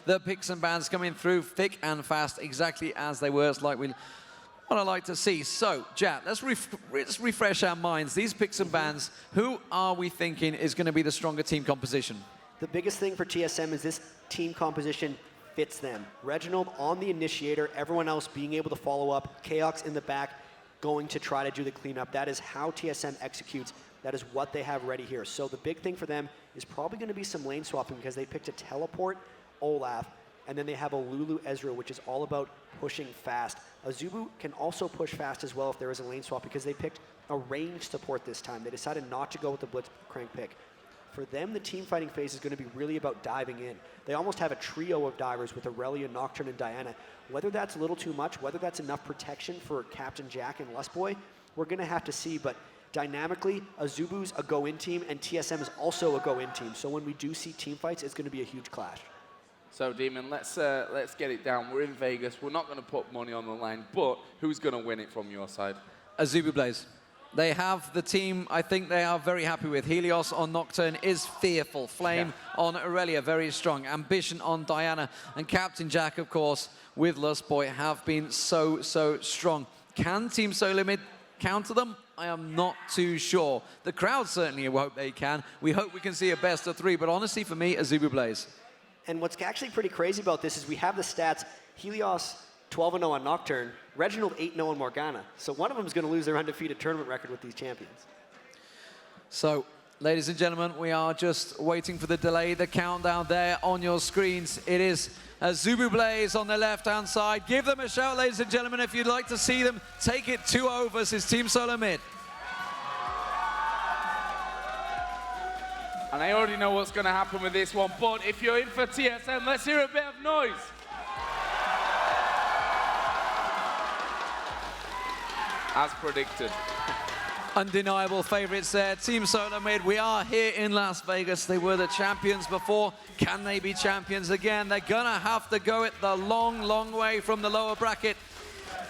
The picks and bans coming through thick and fast, exactly as they were. It's like what I like to see. So, Jat, let's refresh our minds. These picks and bans, who are we thinking is going to be the stronger team composition? The biggest thing for TSM is this team composition fits them. Reginald on the initiator, everyone else being able to follow up, Chaos in the back, going to try to do the cleanup. That is how TSM executes. That is what they have ready here. So the big thing for them is probably going to be some lane swapping because they picked a teleport, Olaf, and then they have a Lulu Ezreal, which is all about pushing fast. Azubu can also push fast as well if there is a lane swap because they picked a range support this time. They decided not to go with the Blitzcrank pick. For them, the team fighting phase is going to be really about diving in. They almost have a trio of divers with Aurelia, Nocturne, and Diana. Whether that's a little too much, whether that's enough protection for Captain Jack and Lustboy, we're going to have to see. But dynamically, Azubu's a go-in team, and TSM is also a go-in team. So when we do see team fights, it's going to be a huge clash. So, Demon, let's get it down. We're in Vegas. We're not going to put money on the line, but who's going to win it from your side? Azubu Blaze. They have the team I think they are very happy with. Helios on Nocturne is fearful. Flame on Aurelia, very strong. Ambition on Diana. And Captain Jack, of course, with Lustboy have been so strong. Can Team SoloMid counter them? I am not too sure. The crowd certainly hope they can. We hope we can see a best of 3, but honestly for me, Azubu Blaze. And what's actually pretty crazy about this is we have the stats. Helios 12-0 on Nocturne, Reginald 8-0 on Morgana. So one of them is going to lose their undefeated tournament record with these champions. So, ladies and gentlemen, we are just waiting for the delay, the countdown there on your screens. It is Azubu Blaze on the left-hand side. Give them a shout, ladies and gentlemen, if you'd like to see them take it 2-0 versus Team SoloMid. And I already know what's going to happen with this one, but if you're in for TSM, let's hear a bit of noise. As predicted. Undeniable favorites there. Team SoloMid, we are here in Las Vegas. They were the champions before. Can they be champions again? They're gonna have to go it the long way from the lower bracket.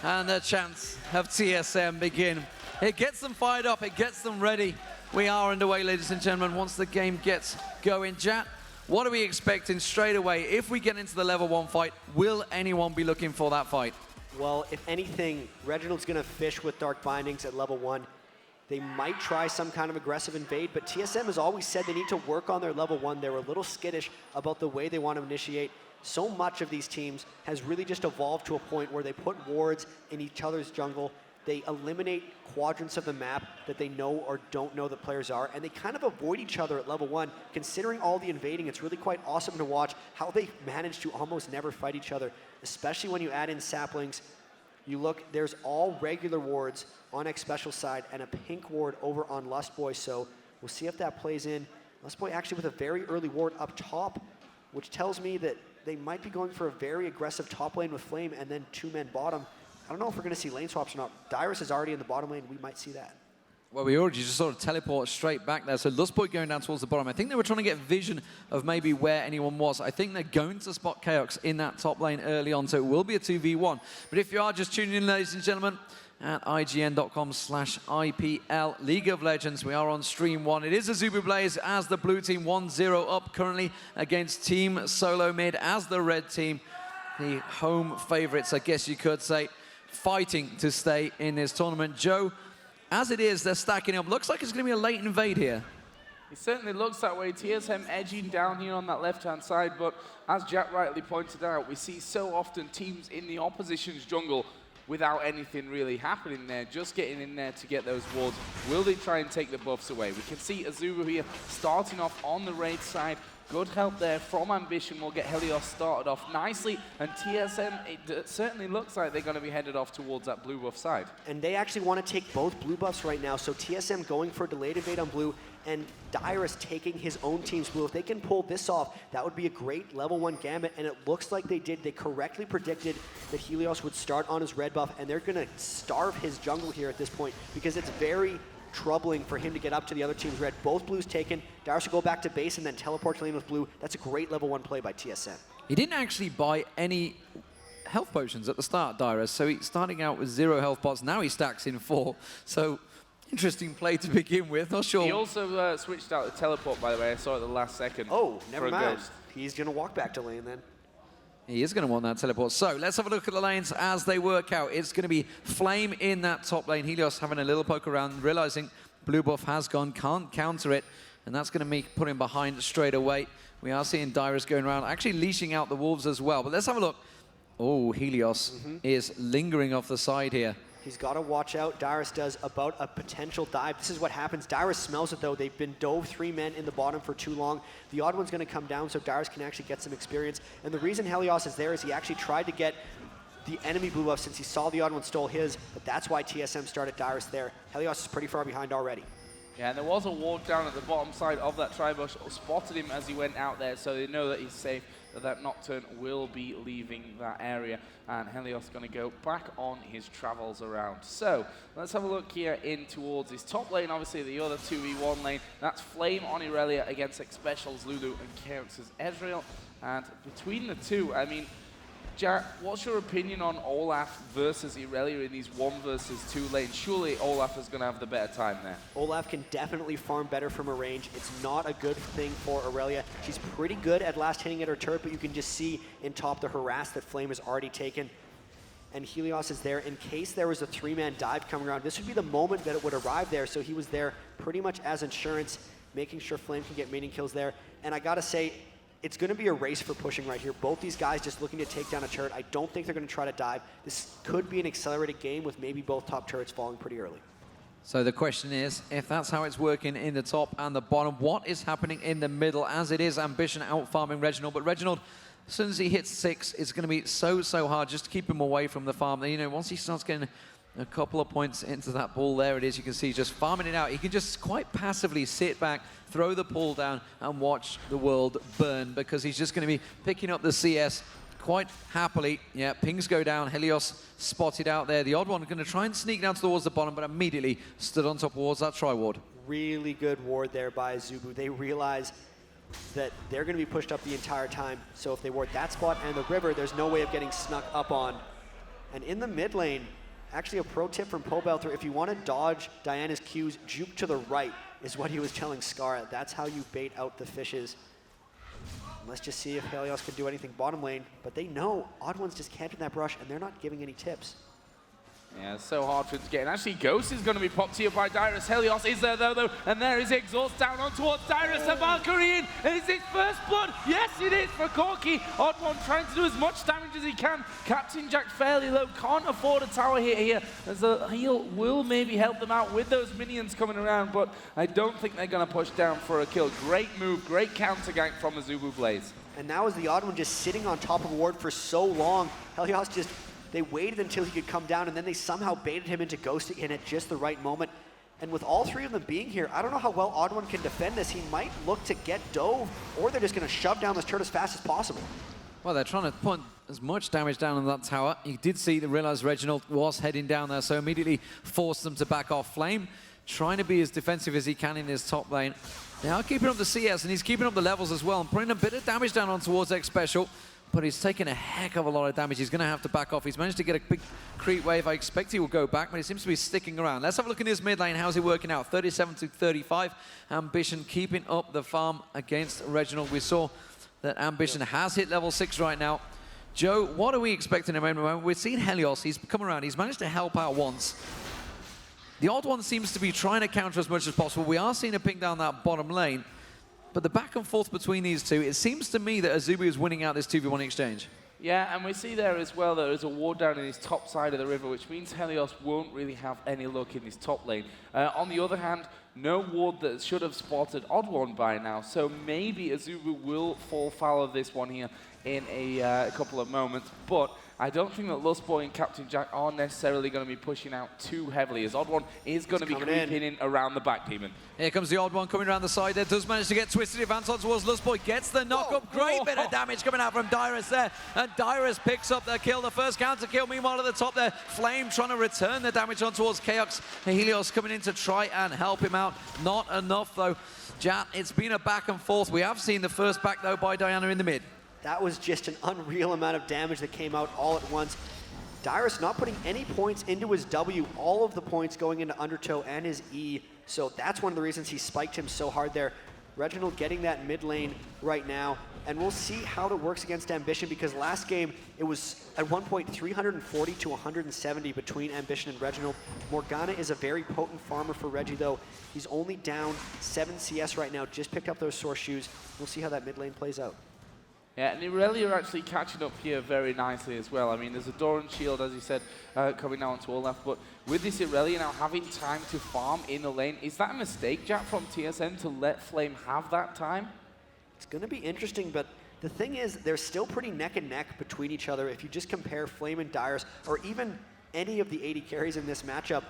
And the chance of TSM begin. It gets them fired up, it gets them ready. We are underway, ladies and gentlemen, once the game gets going. Jat, what are we expecting straight away? If we get into the level 1 fight, will anyone be looking for that fight? Well, if anything, Reginald's going to fish with Dark Bindings at level 1. They might try some kind of aggressive invade, but TSM has always said they need to work on their level 1. They were a little skittish about the way they want to initiate. So much of these teams has really just evolved to a point where they put wards in each other's jungle. They eliminate quadrants of the map that they know or don't know that players are, and they kind of avoid each other at level 1. Considering all the invading, it's really quite awesome to watch how they manage to almost never fight each other, especially when you add in saplings. You look, there's all regular wards on X Special side and a pink ward over on Lustboy, so we'll see if that plays in. Lustboy actually with a very early ward up top, which tells me that they might be going for a very aggressive top lane with Flame and then 2-man bottom. I don't know if we're going to see lane swaps or not. Dyrus is already in the bottom lane. We might see that. Well, we already just sort of teleport straight back there. So Lustboy going down towards the bottom. I think they were trying to get vision of maybe where anyone was. I think they're going to spot Chaos in that top lane early on, so it will be a 2v1. But if you are just tuning in, ladies and gentlemen, at IGN.com/IPL League of Legends, we are on stream 1. It is Azubu Blaze as the blue team 1-0 up currently against Team SoloMid as the red team. The home favorites, I guess you could say, fighting to stay in this tournament. Joe, as it is, they're stacking up. Looks like it's going to be a late invade here. It certainly looks that way. TSM edging down here on that left-hand side, but as Jack rightly pointed out, we see so often teams in the opposition's jungle without anything really happening there, just getting in there to get those wards. Will they try and take the buffs away? We can see Azubu here starting off on the raid side. Good help there from Ambition. Will get Helios started off nicely, and TSM, it certainly looks like they're going to be headed off towards that blue buff side. And they actually want to take both blue buffs right now, so TSM going for a delayed evade on blue, and Dyrus taking his own team's blue. If they can pull this off, that would be a great level 1 gambit, and it looks like they did. They correctly predicted that Helios would start on his red buff, and they're going to starve his jungle here at this point, because it's very troubling for him to get up to the other team's red. Both blues taken. Dyrus will go back to base and then teleport to lane with blue. That's a great level 1 play by TSM. He didn't actually buy any health potions at the start, Dyrus, so he's starting out with 0 health pots. Now he stacks in 4. So interesting play to begin with. Not sure. He also switched out the teleport, by the way. I saw it at the last second. Oh, never mind. Ghost. He's going to walk back to lane then. He is going to want that teleport. So let's have a look at the lanes as they work out. It's going to be Flame in that top lane. Helios having a little poke around, realizing blue buff has gone, can't counter it, and that's going to put him behind straight away. We are seeing Dyrus going around, actually leashing out the wolves as well. But let's have a look. Oh, Helios is lingering off the side here. He's got to watch out. Dyrus does about a potential dive. This is what happens. Dyrus smells it, though. They've been dove 3 men in the bottom for too long. The odd one's going to come down, so Dyrus can actually get some experience. And the reason Helios is there is he actually tried to get the enemy blue buff since he saw the odd one stole his, but that's why TSM started Dyrus there. Helios is pretty far behind already. Yeah, and there was a ward down at the bottom side of that tri-bush, spotted him as he went out there, so they know that he's safe, that Nocturne will be leaving that area, and Helios going to go back on his travels around. So, let's have a look here in towards his top lane, obviously the other 2v1 lane. That's Flame on Irelia against Xpecial's Lulu and CATZ's Ezreal, and between the two, I mean, Jack, what's your opinion on Olaf versus Irelia in these 1 versus 2 lanes? Surely Olaf is going to have the better time there. Olaf can definitely farm better from a range. It's not a good thing for Irelia. She's pretty good at last hitting at her turret, but you can just see in top the harass that Flame has already taken. And Helios is there in case there was a 3-man dive coming around. This would be the moment that it would arrive there, so he was there pretty much as insurance, making sure Flame can get mating kills there. And I gotta say, it's going to be a race for pushing right here. Both these guys just looking to take down a turret. I don't think they're going to try to dive. This could be an accelerated game with maybe both top turrets falling pretty early. So the question is, if that's how it's working in the top and the bottom, what is happening in the middle? As it is, Ambition out-farming Reginald. But Reginald, as soon as he hits 6, it's going to be so hard just to keep him away from the farm. You know, once he starts getting a couple of points into that ball, there it is, you can see just farming it out. He can just quite passively sit back, throw the ball down and watch the world burn, because he's just going to be picking up the CS quite happily. Yeah, pings go down, Helios spotted out there. The odd one going to try and sneak down towards the bottom, but immediately stood on top towards that tri-ward. Really good ward there by Azubu. They realize that they're going to be pushed up the entire time, so if they ward that spot and the river, there's no way of getting snuck up on. And in the mid lane, actually a pro tip from Pobelter, if you want to dodge Diana's Q's, juke to the right is what he was telling Scar. That's how you bait out the fishes. Let's just see if Helios can do anything bottom lane, but they know odd ones just camping that brush and they're not giving any tips. Yeah, it's so hard for him to get. And actually, Ghost is going to be popped here by Dyrus. Helios is there, though, and there is Exhaust down on towards Dyrus. The Valkyrie in. Is his first blood? Yes, it is for Corki. Odd one trying to do as much damage as he can. Captain Jack fairly low. Can't afford a tower hit here, as the heal will maybe help them out with those minions coming around, but I don't think they're going to push down for a kill. Great move, great counter gank from Azubu Blaze. And now is the odd one just sitting on top of a ward for so long. Helios just... They waited until he could come down, and then they somehow baited him into ghosting in at just the right moment. And with all 3 of them being here, I don't know how well Odd One can defend this. He might look to get dove, or they're just going to shove down this turret as fast as possible. Well, they're trying to put as much damage down on that tower. You did see the realize Reginald was heading down there, so immediately forced them to back off. Flame trying to be as defensive as he can in his top lane. They are keeping up the CS, and he's keeping up the levels as well, and putting a bit of damage down on towards Xpecial. But he's taking a heck of a lot of damage. He's going to have to back off. He's managed to get a big creep wave. I expect he will go back, but he seems to be sticking around. Let's have a look in his mid lane. How's he working out? 37 to 35. Ambition keeping up the farm against Reginald. We saw that Ambition has hit level 6 right now. Joe, what are we expecting at the moment? We've seen Helios. He's come around. He's managed to help out once. The odd one seems to be trying to counter as much as possible. We are seeing a ping down that bottom lane. But the back and forth between these two, it seems to me that Azubu is winning out this 2v1 exchange. Yeah, and we see there as well that there's a ward down in his top side of the river, which means Helios won't really have any luck in his top lane. On the other hand, no ward that should have spotted Odd One by now, so maybe Azubu will fall foul of this one here in a couple of moments, but I don't think that Lustboy and Captain Jack are necessarily going to be pushing out too heavily, as Odd One is going to be creeping in around the back demon. Here comes the Odd One coming around the side there, does manage to get twisted advance on towards Lustboy, gets the knock-up, great bit of damage coming out from Dyrus there, and Dyrus picks up the kill, the first counter kill. Meanwhile at the top there, Flame trying to return the damage on towards Chaos. Helios coming in to try and help him out, not enough though. Jat, it's been a back and forth. We have seen the first back though by Diana in the mid. That was just an unreal amount of damage that came out all at once. Dyrus not putting any points into his W, all of the points going into Undertow and his E. So that's one of the reasons he spiked him so hard there. Reginald getting that mid lane right now. and we'll see how it works against Ambition, because last game it was at one point 340 to 170 between Ambition and Reginald. Morgana is a very potent farmer for Reggie though. He's only down 7 CS right now, just picked up those Source shoes. We'll see how that mid lane plays out. Yeah, and Irelia are actually catching up here very nicely as well. I mean, there's a Doran shield, as you said, coming now onto our left, but with this Irelia now having time to farm in the lane, is that a mistake, Jack, from TSM to let Flame have that time? It's going to be interesting, but the thing is, they're still pretty neck and neck between each other. If you just compare Flame and Dyrus, or even any of the 80 carries in this matchup,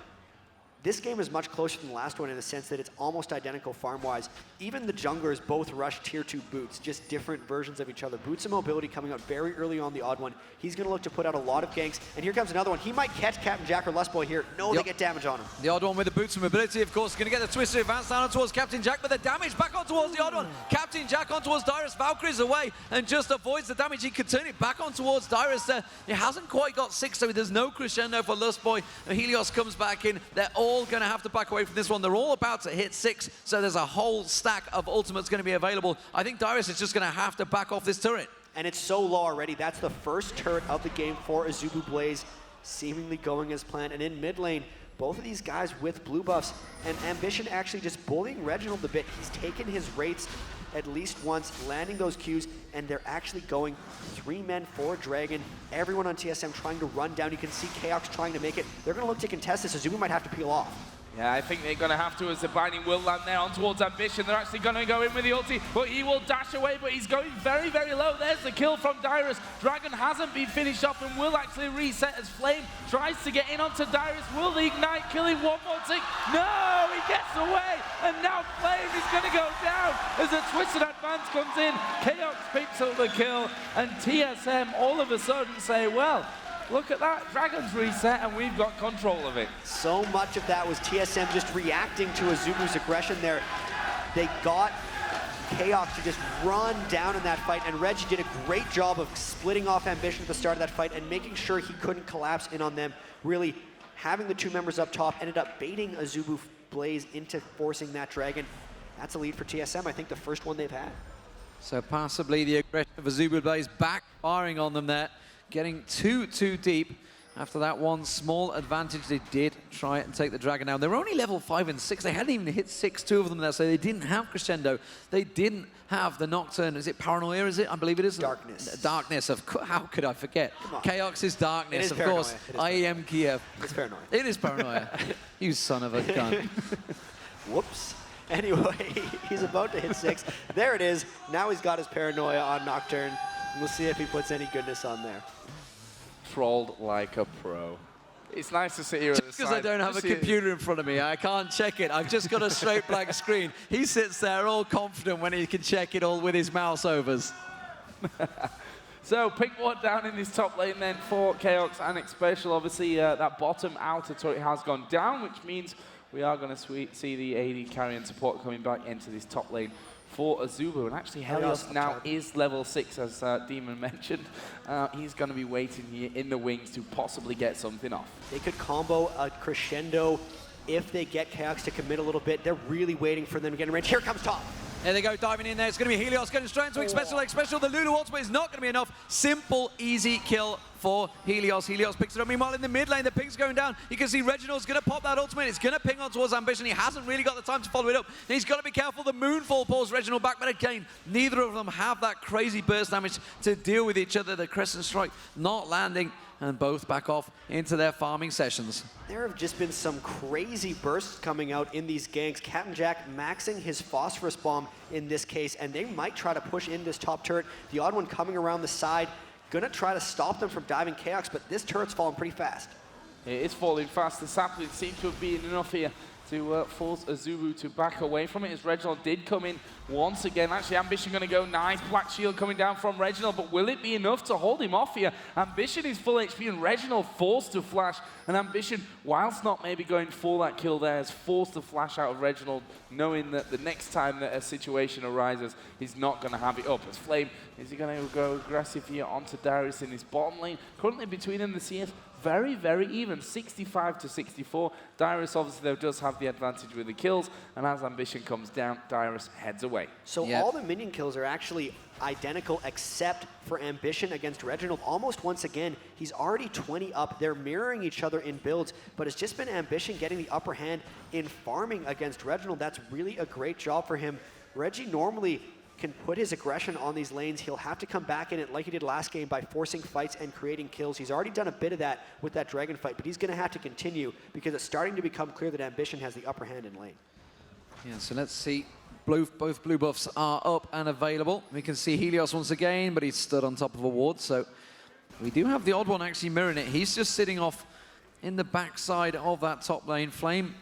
this game is much closer than the last one in the sense that it's almost identical farm-wise. Even the junglers both rush tier 2 Boots, just different versions of each other. Boots and mobility coming out very early on the odd one. He's going to look to put out a lot of ganks. And here comes another one. He might catch Captain Jack or Lustboy here. No, they get damage on him. The odd one with the boots and mobility, of course, going to get the twisted advance down towards Captain Jack, but the damage back on towards the odd one. Captain Jack on towards Dyrus. Valkyrie's away and just avoids the damage. He could turn it back on towards Dyrus there. He hasn't quite got 6, so there's no crescendo for Lustboy. Helios comes back in. They're all going to have to back away from this one. They're all about to hit 6, so there's a whole stack of ultimates going to be available. I think Dyrus is just going to have to back off this turret. And it's so low already. That's the first turret of the game for Azubu Blaze, seemingly going as planned. And in mid lane, both of these guys with blue buffs, and Ambition actually just bullying Reginald a bit. He's taken his rates at least once, landing those Qs, and they're actually going 3 men, 4 Dragon. Everyone on TSM trying to run down. You can see Chaos trying to make it. They're going to look to contest this. Azubu might have to peel off. Yeah, I think they're going to have to as the binding will land there on towards Ambition. They're actually going to go in with the ulti, but he will dash away, but he's going very, very low. There's the kill from Dyrus. Dragon hasn't been finished off and will actually reset as Flame tries to get in onto Dyrus. Will the Ignite kill him? One more tick. No, he gets away, and now Flame is going to go down as a twisted advance comes in. Chaos picks up the kill, and TSM all of a sudden say, well, look at that, Dragon's reset, and we've got control of it. So much of that was TSM just reacting to Azubu's aggression there. They got Chaos to just run down in that fight, and Reggie did a great job of splitting off Ambition at the start of that fight and making sure he couldn't collapse in on them. Really having the 2 members up top, ended up baiting Azubu Blaze into forcing that Dragon. That's a lead for TSM, I think the first one they've had. So possibly the aggression of Azubu Blaze backfiring on them there, getting too deep. After that one small advantage, they did try and take the Dragon down. They were only level 5 and 6. They hadn't even hit 6, 2 of them there, so they didn't have Crescendo. They didn't have the Nocturne. Is it Paranoia, is it? I believe it is. Darkness. Darkness, how could I forget? Chaos is Darkness, of paranoia. course. IEM Kiev. It's Paranoia. It is Paranoia. You son of a gun. Whoops. Anyway, he's about to hit 6. There it is. Now he's got his Paranoia on Nocturne. We'll see if he puts any goodness on there. Trolled like a pro. It's nice to sit here Just because I don't have a computer in front of me, I can't check it. I've just got a straight blank screen. He sits there all confident when he can check it all with his mouse overs. So pick one down in this top lane then for Chaos and Xpecial. Obviously, that bottom outer turret has gone down, which means we are going to see the AD carry and support coming back into this top lane for Azubu. And actually, Helios now is level 6, as Demon mentioned. He's going to be waiting here in the wings to possibly get something off. They could combo a Crescendo if they get Chaos to commit a little bit. They're really waiting for them to get in range. Here comes top. There they go, diving in there. It's going to be Helios getting straight into Xpecial. Xpecial, the Lulu ultimate is not going to be enough. Simple, easy kill for Helios. Helios picks it up. Meanwhile, in the mid lane, the ping's going down. You can see Reginald's going to pop that ultimate. It's going to ping on towards Ambition. He hasn't really got the time to follow it up. And he's got to be careful. The Moonfall pulls Reginald back. But again, neither of them have that crazy burst damage to deal with each other. The Crescent Strike not landing, and both back off into their farming sessions. There have just been some crazy bursts coming out in these ganks. Captain Jack maxing his Phosphorus Bomb in this case, and they might try to push in this top turret. The odd one coming around the side, gonna try to stop them from diving Chaos, but this turret's falling pretty fast. It is falling fast. The sapling seems to have been enough here to force Azubu to back away from it, as Reginald did come in once again. Actually, Ambition going to go nice. Black Shield coming down from Reginald, but will it be enough to hold him off here? Ambition is full HP, and Reginald forced to flash. And Ambition, whilst not maybe going for that kill there, has forced the flash out of Reginald, knowing that the next time that a situation arises, he's not going to have it up. As Flame, is he going to go aggressive here onto Darius in his bottom lane? Currently between them, the CS very, very even, 65 to 64. Darius obviously though does have the advantage with the kills, and as Ambition comes down, Darius heads away. away. So all the minion kills are actually identical except for Ambition against Reginald. Almost once again, he's already 20 up. They're mirroring each other in builds, but it's just been Ambition getting the upper hand in farming against Reginald. That's really a great job for him. Reggie normally can put his aggression on these lanes. He'll have to come back in it like he did last game by forcing fights and creating kills. He's already done a bit of that with that Dragon fight, but he's going to have to continue because it's starting to become clear that Ambition has the upper hand in lane. Yeah, so let's see. Both blue buffs are up and available. We can see Helios once again, but he's stood on top of a ward, so we do have the odd one actually mirroring it. He's just sitting off in the backside of that top lane. Flame,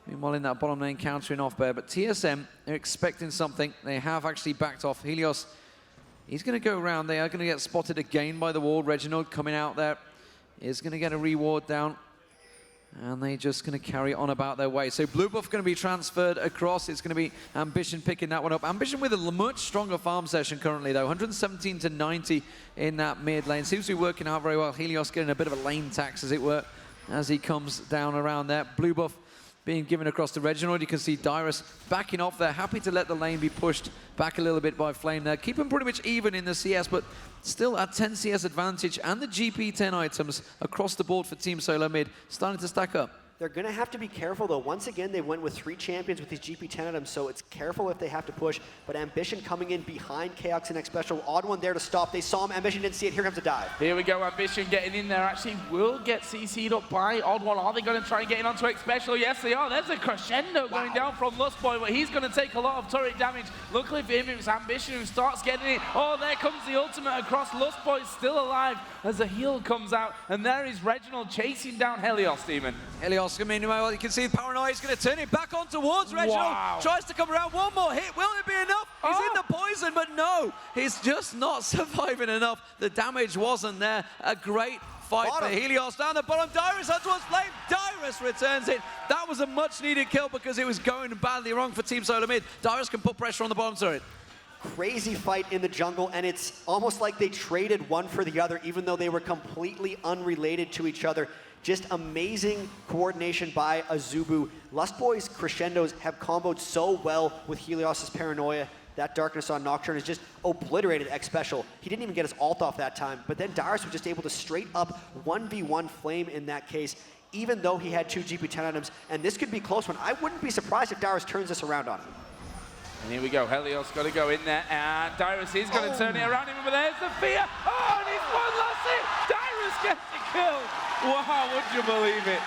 meanwhile, in that bottom lane, countering off there. But TSM, they're expecting something. They have actually backed off. Helios, he's going to go around. They are going to get spotted again by the wall. Reginald coming out there is going to get a reward down. And they're just going to carry on about their way. So blue buff going to be transferred across. It's going to be Ambition picking that one up. Ambition with a much stronger farm session currently, though. 117 to 90 in that mid lane. Seems to be working out very well. Helios getting a bit of a lane tax, as it were, as he comes down around there. Blue buff being given across to Reginald. You can see Dyrus backing off there, happy to let the lane be pushed back a little bit by Flame there. Keep him pretty much even in the CS, but still at 10 CS advantage, and the GP10 items across the board for Team SoloMid starting to stack up. They're going to have to be careful, though. Once again, they went with 3 champions with these GP10 items, so it's careful if they have to push. But Ambition coming in behind KATZ and X Special. Odd one there to stop. They saw him. Ambition didn't see it. Here comes a dive. Here we go. Ambition getting in there. Actually will get CC'd up by Odd One. Are they going to try and get in onto X Special? Yes, they are. There's a crescendo going down from Lustboy, but he's going to take a lot of turret damage. Luckily for him, it's Ambition who starts getting in. Oh, there comes the ultimate across. Lustboy's still alive as the heal comes out. And there is Reginald chasing down Helios, Demon. Helios, I mean, well, you can see Paranoia is going to turn it back on towards Reginald. Wow. Tries to come around. One more hit. Will it be enough? He's in the poison, but no. He's just not surviving enough. The damage wasn't there. A great fight for Helios down the bottom. Dyrus has towards Flame. Dyrus returns it. That was a much-needed kill because it was going badly wrong for Team SoloMid. Dyrus can put pressure on the bottom turret. Crazy fight in the jungle, and it's almost like they traded one for the other, even though they were completely unrelated to each other. Just amazing coordination by Azubu. Lustboy's crescendos have comboed so well with Helios' Paranoia. That Darkness on Nocturne has just obliterated X Special. He didn't even get his ult off that time, but then Dyrus was just able to straight up 1v1 Flame in that case, even though he had 2 GP10 items, and this could be a close one. I wouldn't be surprised if Dyrus turns this around on him. And here we go. Helios got to go in there, and Dyrus is going to turn it around him, but there's the fear. Oh, and he's one last hit. Dyrus gets the kill. Wow, would you believe it?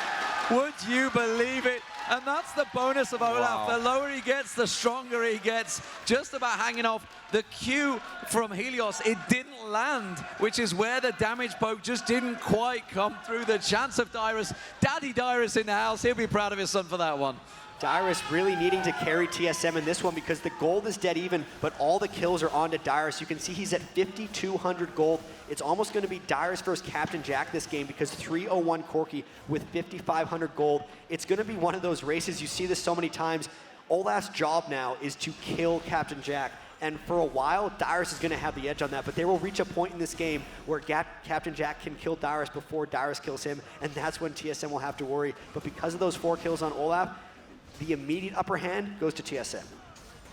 Would you believe it? And that's the bonus of Olaf. The lower he gets, the stronger he gets. Just about hanging off the Q from Helios. It didn't land, which is where the damage poke just didn't quite come through. The chance of Dyrus, Daddy Dyrus in the house. He'll be proud of his son for that one. Dyrus really needing to carry TSM in this one because the gold is dead even, but all the kills are onto Dyrus. You can see he's at 5,200 gold. It's almost going to be Dyrus versus Captain Jack this game because 301 Corki with 5,500 gold. It's going to be one of those races. You see this so many times. Olaf's job now is to kill Captain Jack. And for a while, Dyrus is going to have the edge on that. But there will reach a point in this game where Captain Jack can kill Dyrus before Dyrus kills him. And that's when TSM will have to worry. But because of those 4 kills on Olaf, the immediate upper hand goes to TSM.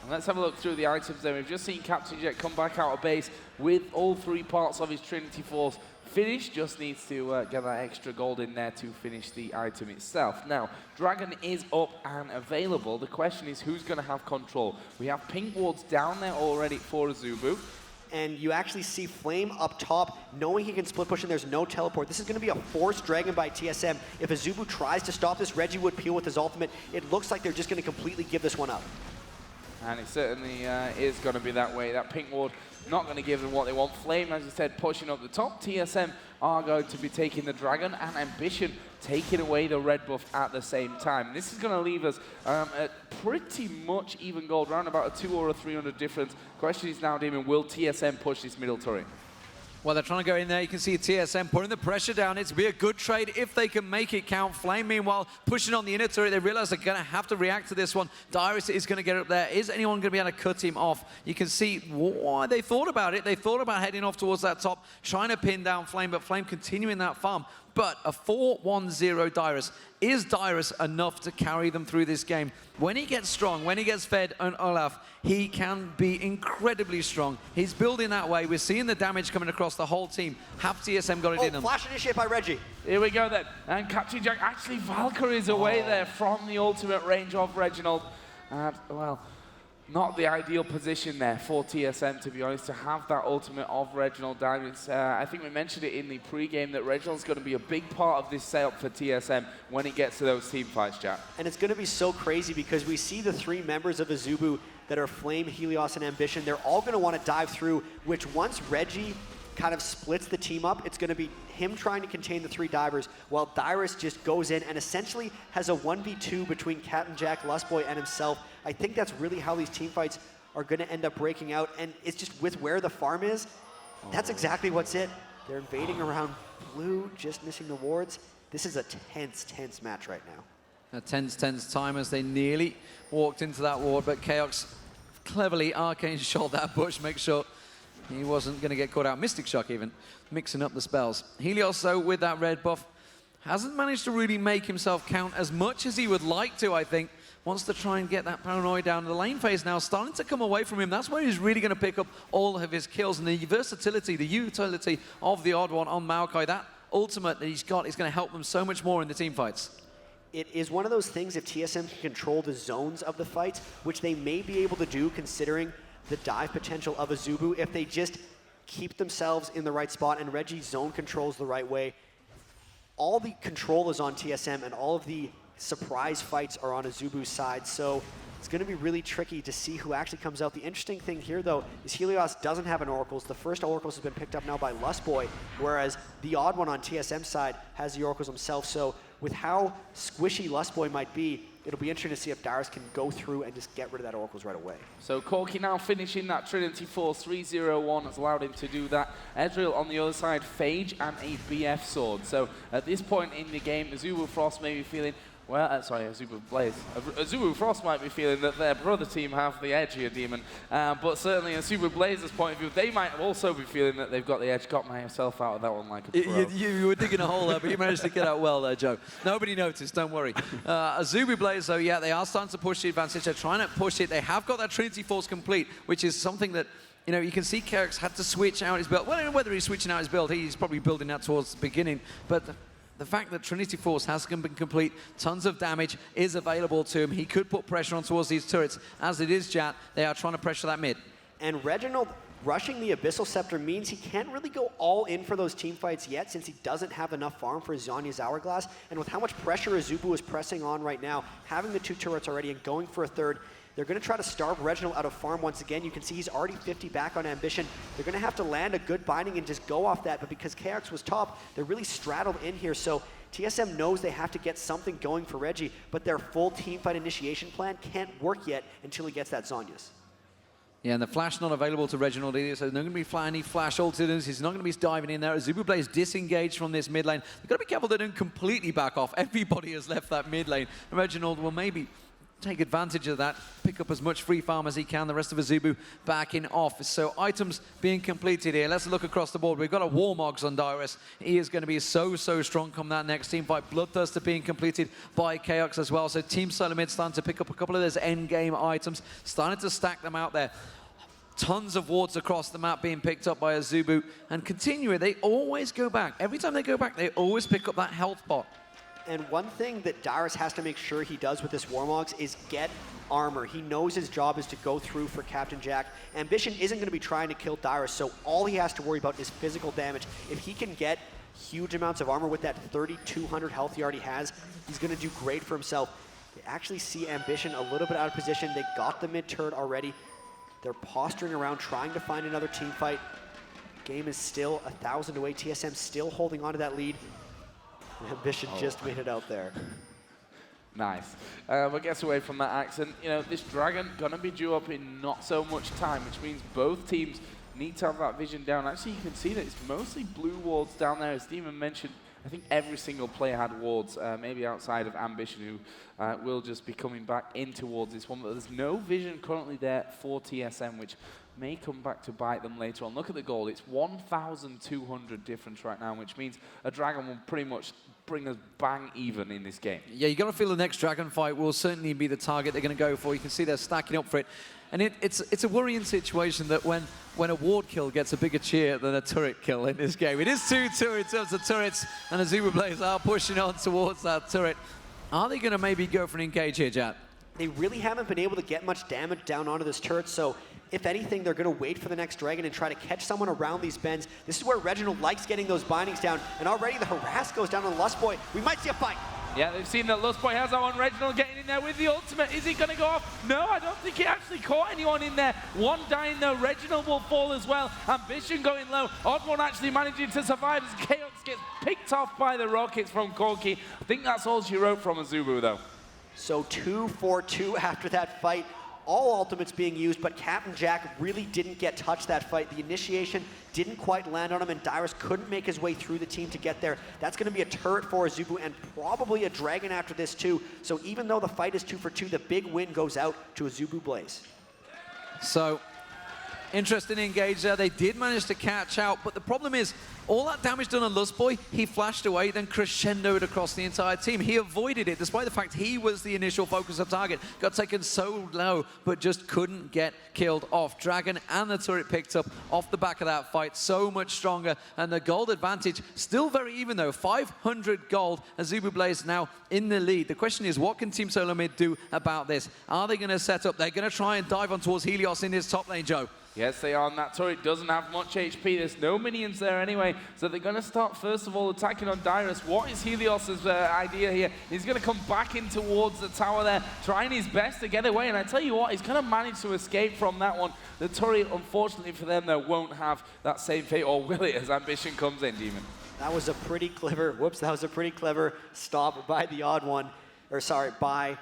And let's have a look through the items there. We've just seen Captain Jet come back out of base with all 3 parts of his Trinity Force finished. Just needs to get that extra gold in there to finish the item itself. Now, Dragon is up and available. The question is who's going to have control? We have pink wards down there already for Azubu. And you actually see Flame up top, knowing he can split push and there's no teleport. This is going to be a forced Dragon by TSM. If Azubu tries to stop this, Reggie would peel with his ultimate. It looks like they're just going to completely give this one up. And it certainly is going to be that way. That pink ward not going to give them what they want. Flame, as you said, pushing up the top. TSM are going to be taking the Dragon, and Ambition taking away the red buff at the same time. This is going to leave us at pretty much even gold, around about a 200 or a 300 difference. Question is now, Demon, will TSM push this middle turret? Well, they're trying to go in there. You can see TSM putting the pressure down. It's be a good trade if they can make it count. Flame, meanwhile, pushing on the inner turret. They realize they're going to have to react to this one. Dyrus is going to get up there. Is anyone going to be able to cut him off? You can see why they thought about it. They thought about heading off towards that top, trying to pin down Flame, but Flame continuing that farm. but a 4-1-0 Dyrus. Is Dyrus enough to carry them through this game? When he gets strong, when he gets fed on Olaf, he can be incredibly strong. He's building that way. We're seeing the damage coming across the whole team. Have TSM got it in them? Flash initiate by Reggie. Here we go then. And Captain Jack, actually Valkyrie's away there from the ultimate range of Reginald. And, well, not the ideal position there for TSM, to be honest, to have that ultimate of Reginald down. I think we mentioned it in the pre-game that Reginald's going to be a big part of this setup for TSM when it gets to those team fights, Jack. And it's going to be so crazy because we see the 3 members of Azubu that are Flame, Helios, and Ambition. They're all going to want to dive through, which once Reggie kind of splits the team up, it's going to be him trying to contain the 3 divers while Dyrus just goes in and essentially has a 1v2 between Captain Jack, Lustboy, and himself. I think that's really how these team fights are going to end up breaking out, and it's just with where the farm is, that's exactly what's it. They're invading around blue, just missing the wards. This is a tense, tense match right now. A tense time as they nearly walked into that ward, but Chaos cleverly arcane shot that bush, make sure he wasn't going to get caught out. Mystic Shock even, mixing up the spells. Helios, though, with that red buff, hasn't managed to really make himself count as much as he would like to, I think. Wants to try and get that paranoia down. The lane phase now starting to come away from him. That's where he's really going to pick up all of his kills. And the versatility, the utility of the odd one on Maokai, that ultimate that he's got is going to help them so much more in the team fights. It is one of those things, if TSM can control the zones of the fights, which they may be able to do considering the dive potential of Azubu, if they just keep themselves in the right spot and Reggie's zone controls the right way. All the control is on TSM and all of the surprise fights are on Azubu's side, so it's going to be really tricky to see who actually comes out. The interesting thing here, though, is Helios doesn't have an Oracles. The first Oracles has been picked up now by Lustboy, whereas the odd one on TSM's side has the Oracles himself. So with how squishy Lustboy might be, it'll be interesting to see if Dyrus can go through and just get rid of that Oracles right away. So Corki now finishing that Trinity Force 3-0-1 has allowed him to do that. Ezreal on the other side, Phage and a BF sword. So at this point in the game, Azubu Frost may be feeling, well, sorry, Azubu Blaze. Azubu Frost might be feeling that their brother team have the edge here, Demon. But certainly, Azubu Blaze's point of view, they might also be feeling that they've got the edge. Got myself out of that one like a pro. You were digging a hole there, but you managed to get out well there, Joe. Nobody noticed, don't worry. Azubu Blaze, though, yeah, they are starting to push the advantage. They're trying to push it. They have got that Trinity Force complete, which is something that, you know, you can see Kerix had to switch out his build. Well, I don't know whether he's switching out his build. He's probably building that towards the beginning. But the fact that Trinity Force has been complete, tons of damage is available to him. He could put pressure on towards these turrets. As it is, Jat, they are trying to pressure that mid. And Reginald rushing the Abyssal Scepter means he can't really go all in for those team fights yet, since he doesn't have enough farm for Zhonya's Hourglass. And with how much pressure Azubu is pressing on right now, having the 2 turrets already and going for a third, they're going to try to starve Reginald out of farm once again. You can see he's already 50 back on Ambition. They're going to have to land a good binding and just go off that, but because KX was top, they're really straddled in here. So TSM knows they have to get something going for Reggie, but their full teamfight initiation plan can't work yet until he gets that Zhonya's. Yeah, and the flash not available to Reginald either, so there's not going to be any flash ultimatums. He's not going to be diving in there. Azubu Blaze disengaged from this mid lane. They've got to be careful they don't completely back off. Everybody has left that mid lane. Reginald will maybe take advantage of that, pick up as much free farm as he can. The rest of Azubu backing off. So items being completed here. Let's look across the board. We've got a Warmogs on Dyrus. He is going to be so strong come that next team fight. Bloodthirster being completed by Chaos as well. So Team SoloMid starting to pick up a couple of those end game items, starting to stack them out there. Tons of wards across the map being picked up by Azubu. And continuing, they always go back. Every time they go back, they always pick up that health pot. And one thing that Dyrus has to make sure he does with this Warmogs is get armor. He knows his job is to go through for Captain Jack. Ambition isn't going to be trying to kill Dyrus, so all he has to worry about is physical damage. If he can get huge amounts of armor with that 3,200 health he already has, he's going to do great for himself. They actually see Ambition a little bit out of position. They got the mid turret already. They're posturing around, trying to find another team fight. Game is still 1,000 away. TSM still holding on to that lead. Ambition just made it out there. Nice. But gets away from that axe. And, you know, this Dragon going to be due up in not so much time, which means both teams need to have that vision down. Actually, you can see that it's mostly blue wards down there. As Demon mentioned, I think every single player had wards, maybe outside of Ambition, who will just be coming back in towards this one. But there's no vision currently there for TSM, which may come back to bite them later on. Look at the gold. It's 1,200 difference right now, which means a Dragon will pretty much bring us bang even in this game. Yeah, you got to feel the next Dragon fight will certainly be the target they're going to go for. You can see they're stacking up for it. And it's a worrying situation that when a ward kill gets a bigger cheer than a turret kill in this game. It is 2-2 in terms of turrets, and Azubu Blaze are pushing on towards that turret. Are they going to maybe go for an engage here, Jat? They really haven't been able to get much damage down onto this turret, so if anything, they're going to wait for the next Dragon and try to catch someone around these bends. This is where Reginald likes getting those bindings down, and already the harass goes down on Lustboy. We might see a fight. Yeah, they've seen that Lustboy has that one. Reginald getting in there with the ultimate. Is he going to go off? No, I don't think he actually caught anyone in there. One dying though. Reginald will fall as well. Ambition going low. Odd One actually managing to survive as Chaos gets picked off by the rockets from Corki. I think that's all she wrote from Azubu though. So 2 for 2 after that fight. All ultimates being used, but Captain Jack really didn't get touched that fight. The initiation didn't quite land on him, and Dyrus couldn't make his way through the team to get there. That's going to be a turret for Azubu, and probably a Dragon after this too. So even though the fight is 2 for 2, the big win goes out to Azubu Blaze. So, interesting engage there. They did manage to catch out, but the problem is, all that damage done on Lustboy, he flashed away, then crescendoed across the entire team. He avoided it, despite the fact he was the initial focus of target. Got taken so low, but just couldn't get killed off. Dragon and the turret picked up off the back of that fight, so much stronger. And the gold advantage, still very even though, 500 gold. Azubu Blaze now in the lead. The question is, what can Team SoloMid do about this? Are they going to set up? They're going to try and dive on towards Helios in this top lane, Joe. Yes, they are, and that turret doesn't have much HP. There's no minions there anyway, so they're going to start, first of all, attacking on Dyrus. What is Helios' idea here? He's going to come back in towards the tower there, trying his best to get away, and I tell you what, he's going to manage to escape from that one. The turret, unfortunately for them, though, won't have that same fate, or will it, as Ambition comes in, Demon? That was a pretty clever, that was a pretty clever stop by the Odd One, or sorry, by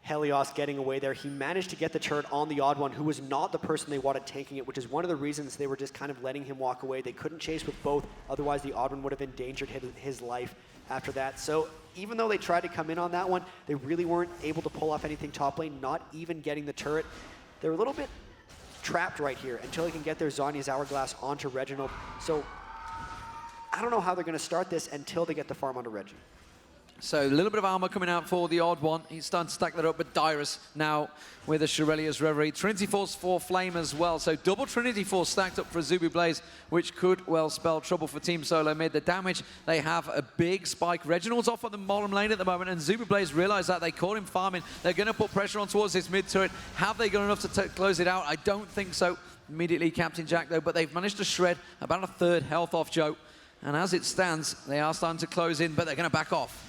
Helios getting away there. He managed to get the turret on the Odd One, who was not the person they wanted tanking it, which is one of the reasons they were just kind of letting him walk away. They couldn't chase with both, otherwise the Odd One would have endangered his life after that. So even though they tried to come in on that one, they really weren't able to pull off anything top lane, not even getting the turret. They're a little bit trapped right here until they can get their Zhonya's Hourglass onto Reginald. So I don't know how they're going to start this until they get the farm onto Reggie. So a little bit of armor coming out for the Odd One. He's starting to stack that up, but Dyrus now with a Shurelya's Reverie. Trinity Force for Flame as well. So double Trinity Force stacked up for Azubu Blaze, which could well spell trouble for Team SoloMid. The damage, they have a big spike. Reginald's off on the bottom lane at the moment, and Azubu Blaze realize that. They caught him farming. They're going to put pressure on towards this mid turret. Have they got enough to close it out? I don't think so. Immediately Captain Jack, though, but they've managed to shred about a third health off Joe. And as it stands, they are starting to close in, but they're going to back off.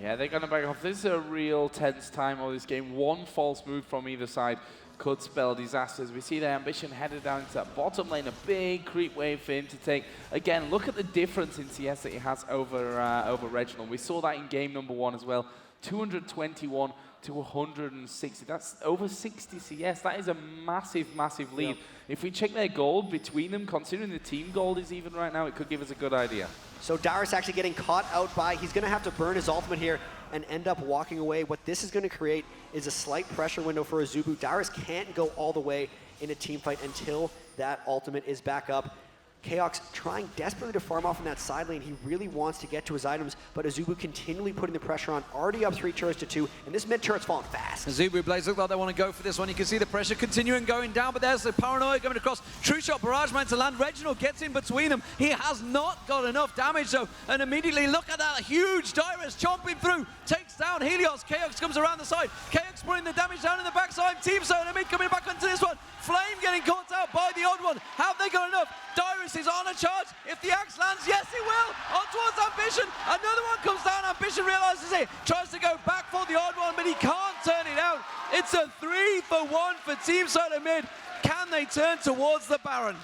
Yeah, they're going to back off. This is a real tense time of this game. One false move from either side could spell disasters. We see their Ambition headed down into that bottom lane, a big creep wave for him to take. Again, look at the difference in CS that he has over Reginald. We saw that in game number 1 as well. 221 to 160. That's over 60 CS. That is a massive, massive lead. Yep. If we check their gold between them, considering the team gold is even right now, it could give us a good idea. So Dyrus actually getting caught out by, he's going to have to burn his ultimate here and end up walking away. What this is going to create is a slight pressure window for Azubu. Dyrus can't go all the way in a team fight until that ultimate is back up. Chaos trying desperately to farm off in that side lane. He really wants to get to his items, but Azubu continually putting the pressure on. Already up 3 turrets to 2, and this mid turret's falling fast. Azubu Blaze look like they want to go for this one. You can see the pressure continuing going down, but there's the paranoia going across. True shot, barrage man to land. Reginald gets in between them. He has not got enough damage though, and immediately look at that huge Dyrus chomping through, takes down Helios. Chaos comes around the side. Chaos putting the damage down in the backside. Team SoloMid coming back onto this one. Flame getting caught out by the Odd One. Have they got enough? Dyrus is on a charge. If the axe lands, yes it will. On towards Ambition. Another one comes down. Ambition realizes it. Tries to go back for the Odd One, but he can't turn it out. It's a 3-for-1 for Team SoloMid. Can they turn towards the Baron?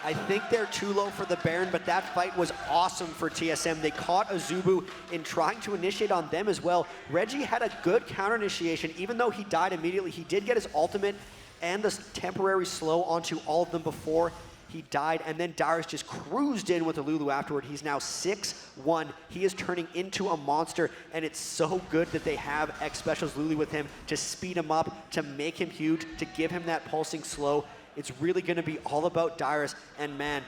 I think they're too low for the Baron, but that fight was awesome for TSM. They caught Azubu in trying to initiate on them as well. Reggie had a good counter initiation. Even though he died immediately, he did get his ultimate and the temporary slow onto all of them before he died, and then Dyrus just cruised in with a Lulu afterward. He's now 6-1. He is turning into a monster, and it's so good that they have X Specials Lulu with him to speed him up, to make him huge, to give him that pulsing slow. It's really going to be all about Dyrus, and man,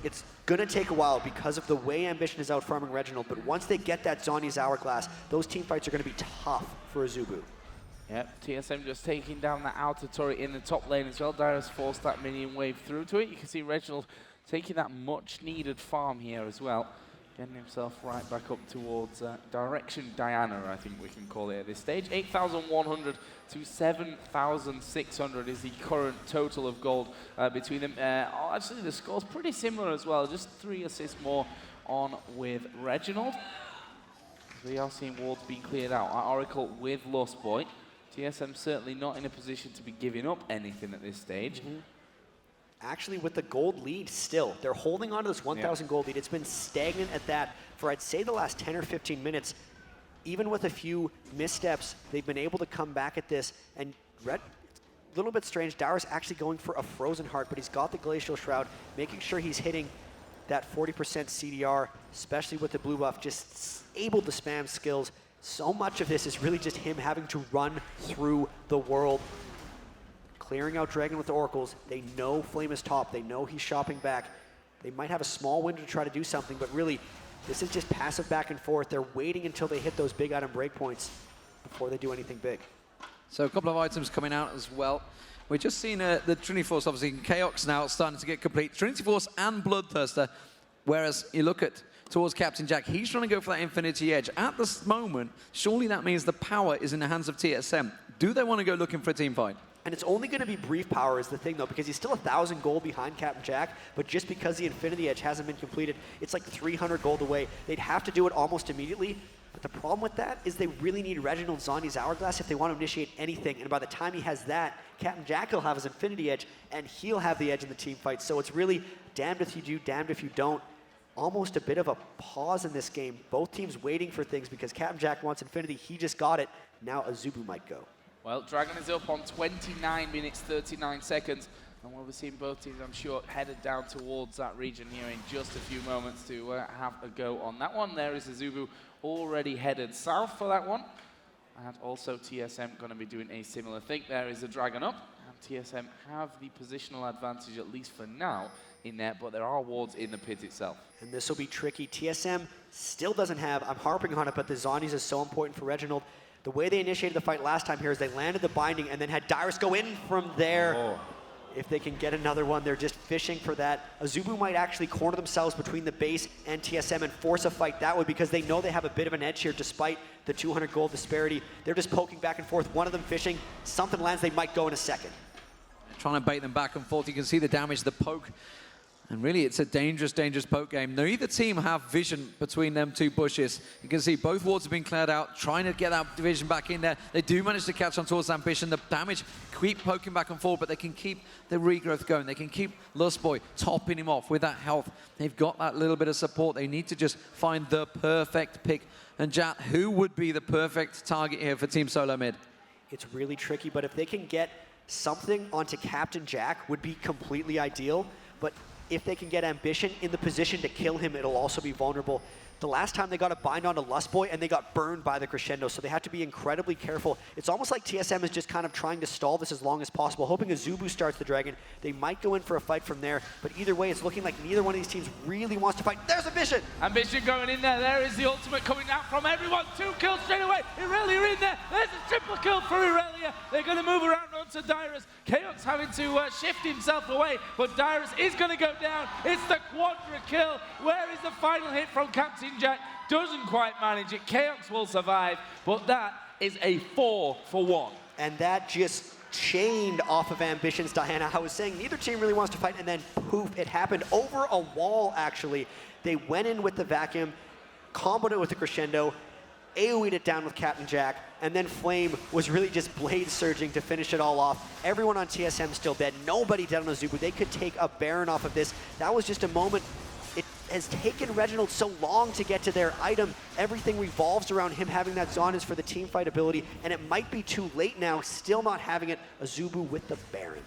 it's going to take a while because of the way Ambition is out farming Reginald, but once they get that Zhonya's Hourglass, those team fights are going to be tough for Azubu. Yep, TSM just taking down that outer turret in the top lane as well. Dyrus forced that minion wave through to it. You can see Reginald taking that much-needed farm here as well. Getting himself right back up towards Direction Diana, I think we can call it at this stage. 8,100 to 7,600 is the current total of gold between them. Actually, the score's pretty similar as well. Just 3 assists more on with Reginald. We are seeing wards being cleared out. Oracle with Lost Boy. TSM certainly not in a position to be giving up anything at this stage. Actually, with the gold lead still, they're holding on to this 1,000 gold lead. It's been stagnant at that for, I'd say, the last 10 or 15 minutes. Even with a few missteps, they've been able to come back at this. And a little bit strange, Dyrus actually going for a Frozen Heart, but he's got the Glacial Shroud, making sure he's hitting that 40% CDR, especially with the blue buff, just able to spam skills. So much of this is really just him having to run through the world. Clearing out Dragon with the Oracles. They know Flame is top. They know he's shopping back. They might have a small window to try to do something, but really, this is just passive back and forth. They're waiting until they hit those big item breakpoints before they do anything big. So a couple of items coming out as well. We've just seen the Trinity Force, obviously, in Chaos now starting to get complete. Trinity Force and Bloodthirster, whereas you look at towards Captain Jack, he's trying to go for that Infinity Edge. At this moment, surely that means the power is in the hands of TSM. Do they want to go looking for a team fight? And it's only going to be brief power is the thing, though, because he's still 1,000 gold behind Captain Jack, but just because the Infinity Edge hasn't been completed, it's like 300 gold away. They'd have to do it almost immediately, but the problem with that is they really need Reginald Zhonya's Hourglass if they want to initiate anything, and by the time he has that, Captain Jack will have his Infinity Edge, and he'll have the edge in the team fight, so it's really damned if you do, damned if you don't. Almost a bit of a pause in this game. Both teams waiting for things because Captain Jack wants Infinity, he just got it, now Azubu might go. Well, Dragon is up on 29 minutes, 39 seconds. And we'll be seeing both teams, I'm sure, headed down towards that region here in just a few moments to have a go on that one. There is Azubu already headed south for that one. And also TSM going to be doing a similar thing. There is the Dragon up. And TSM have the positional advantage, at least for now, in there. But there are wards in the pit itself. And this will be tricky. TSM still doesn't have, I'm harping on it, but the Zhonya's is so important for Reginald. The way they initiated the fight last time here is they landed the binding and then had Dyrus go in from there. Oh. If they can get another one, they're just fishing for that. Azubu might actually corner themselves between the base and TSM and force a fight that way because they know they have a bit of an edge here despite the 200 gold disparity. They're just poking back and forth, one of them fishing. Something lands, they might go in a second. Trying to bait them back and forth. You can see the damage, the poke. And really, it's a dangerous, dangerous poke game. Neither team have vision between them two bushes. You can see both wards have been cleared out, trying to get that division back in there. They do manage to catch on towards Ambition. The damage, keep poking back and forth, but they can keep the regrowth going. They can keep Lustboy topping him off with that health. They've got that little bit of support. They need to just find the perfect pick. And Jat, who would be the perfect target here for Team SoloMid? It's really tricky, but if they can get something onto Captain Jack would be completely ideal. But if they can get Ambition in the position to kill him, it'll also be vulnerable. The last time they got a bind onto Lustboy and they got burned by the Crescendo, so they have to be incredibly careful. It's almost like TSM is just kind of trying to stall this as long as possible, hoping Azubu starts the Dragon. They might go in for a fight from there, but either way, it's looking like neither one of these teams really wants to fight. There's Ambition! Ambition going in there. There is the ultimate coming out from everyone. 2 kills straight away. Irelia in there. There's a triple kill for Irelia. They're going to move around onto Dyrus. Chaos having to shift himself away, but Dyrus is going to go down. It's the quadra kill. Where is the final hit from Captain Jack? Doesn't quite manage it. Chaos will survive, but that is a 4-for-1. And that just chained off of Ambition's Diana. I was saying neither team really wants to fight, and then poof, it happened over a wall, actually. They went in with the vacuum, comboed it with the Crescendo, AoE'd it down with Captain Jack, and then Flame was really just blade surging to finish it all off. Everyone on TSM still dead. Nobody dead on Azubu. They could take a Baron off of this. That was just a moment. It has taken Reginald so long to get to their item. Everything revolves around him having that Zhonya's for the team fight ability, and it might be too late now, still not having it. Azubu with the Baron.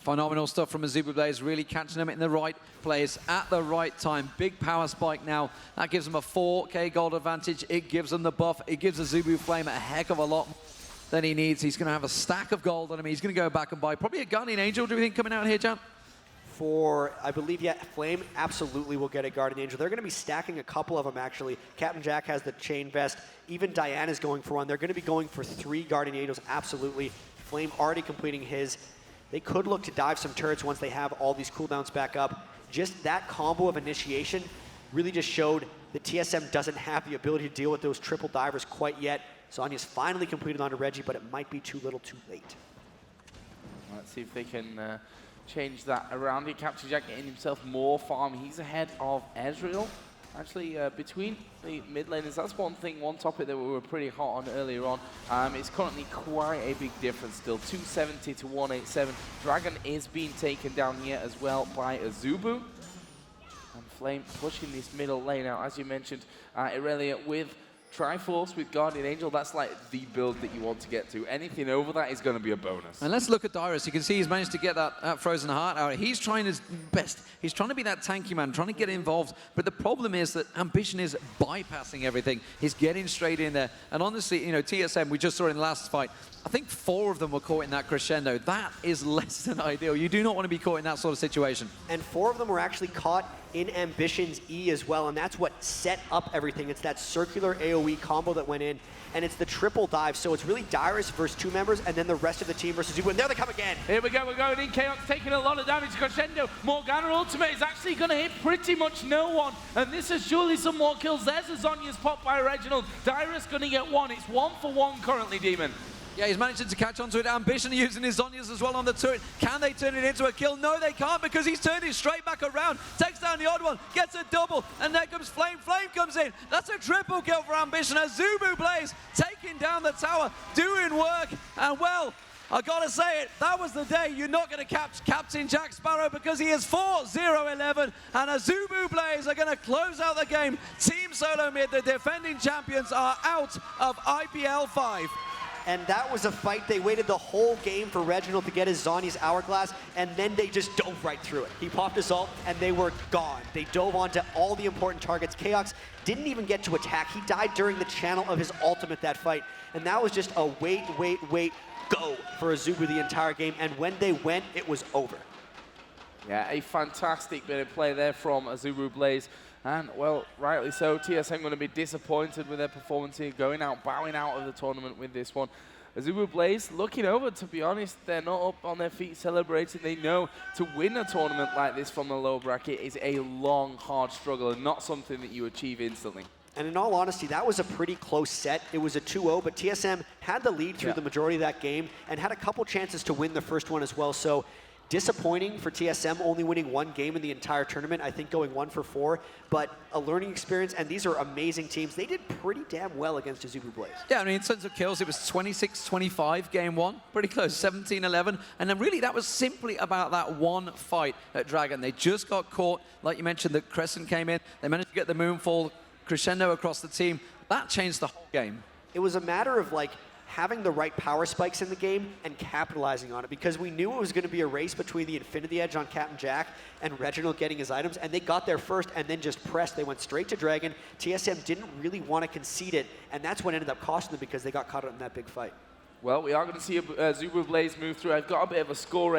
Phenomenal stuff from Azubu Blaze, really catching them in the right place at the right time. Big power spike now. That gives them a 4K gold advantage. It gives them the buff. It gives Azubu Flame a heck of a lot. than he needs. He's going to have a stack of gold on him. He's going to go back and buy probably a Guardian Angel, do we think, coming out here, Jan? For, I believe, yeah, Flame absolutely will get a Guardian Angel. They're going to be stacking a couple of them, actually. Captain Jack has the chain vest. Even Diana's going for one. They're going to be going for 3 Guardian Angels, absolutely. Flame already completing his. They could look to dive some turrets once they have all these cooldowns back up. Just that combo of initiation really just showed that TSM doesn't have the ability to deal with those triple divers quite yet. Zonya's finally completed onto Reggie, but it might be too little too late. Let's see if they can change that around here. Captain Jack getting himself more farm. He's ahead of Ezreal. Actually, between the mid laners, that's one topic that we were pretty hot on earlier on. It's currently quite a big difference still, 270 to 187. Dragon is being taken down here as well by Azubu. And Flame pushing this middle lane out, as you mentioned, Irelia with Triforce with Guardian Angel, that's like the build that you want to get to. Anything over that is going to be a bonus. And let's look at Dyrus. You can see he's managed to get that Frozen Heart out. He's trying his best. He's trying to be that tanky man, trying to get involved. But the problem is that Ambition is bypassing everything. He's getting straight in there. And honestly, you know, TSM, we just saw in the last fight, I think 4 of them were caught in that crescendo. That is less than ideal. You do not want to be caught in that sort of situation. And 4 of them were actually caught in Ambition's E as well, and that's what set up everything. It's that circular AoE combo that went in, and it's the triple dive. So it's really Dyrus versus 2 members, and then the rest of the team versus Azubu. And there they come again. Here we go, we're going in. Chaos taking a lot of damage. Crescendo, Morgana ultimate is actually going to hit pretty much no one. And this is surely some more kills. There's a Zonya's pop by Reginald. Dyrus going to get 1. It's 1 for 1 currently, Demon. Yeah, he's managing to catch onto it. Ambition using his Zonyas as well on the turret. Can they turn it into a kill? No, they can't, because he's turned it straight back around. Takes down the odd one, gets a double, and there comes Flame. Flame comes in. That's a triple kill for Ambition. Azubu Blaze taking down the tower, doing work, and well, I gotta say it, that was the day you're not gonna catch Captain Jack Sparrow, because he is 4-0-11, and Azubu Blaze are gonna close out the game. Team SoloMid, the defending champions, are out of IPL 5. And that was a fight. They waited the whole game for Reginald to get his Zonya's Hourglass, and then they just dove right through it. He popped his ult, and they were gone. They dove onto all the important targets. Chaos didn't even get to attack. He died during the channel of his ultimate that fight. And that was just a wait, go for Azubu the entire game. And when they went, it was over. Yeah, a fantastic bit of play there from Azubu Blaze. And, well, rightly so, TSM going to be disappointed with their performance here, going out, bowing out of the tournament with this one. Azubu Blaze looking over, to be honest, they're not up on their feet celebrating. They know to win a tournament like this from the low bracket is a long, hard struggle and not something that you achieve instantly. And in all honesty, that was a pretty close set. It was a 2-0, but TSM had the lead through the majority of that game and had a couple chances to win the first one as well. So disappointing for TSM, only winning 1 game in the entire tournament, I think going 1 for 4, but a learning experience, and these are amazing teams. They did pretty damn well against Azubu Blaze. Yeah, I mean, in terms of kills, it was 26-25 game 1, pretty close, 17-11, and then really that was simply about that one fight at Dragon. They just got caught, like you mentioned, the Crescent came in, they managed to get the Moonfall, crescendo across the team. That changed the whole game. It was a matter of like having the right power spikes in the game and capitalizing on it, because we knew it was going to be a race between the Infinity Edge on Captain Jack and Reginald getting his items, and they got there first and then just pressed. They went straight to Dragon. TSM didn't really want to concede it, and that's what ended up costing them, because they got caught up in that big fight. Well, we are going to see Azubu Blaze move through. I've got a bit of a score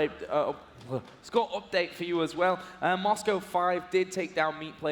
update for you as well. Moscow 5 did take down Meat Play.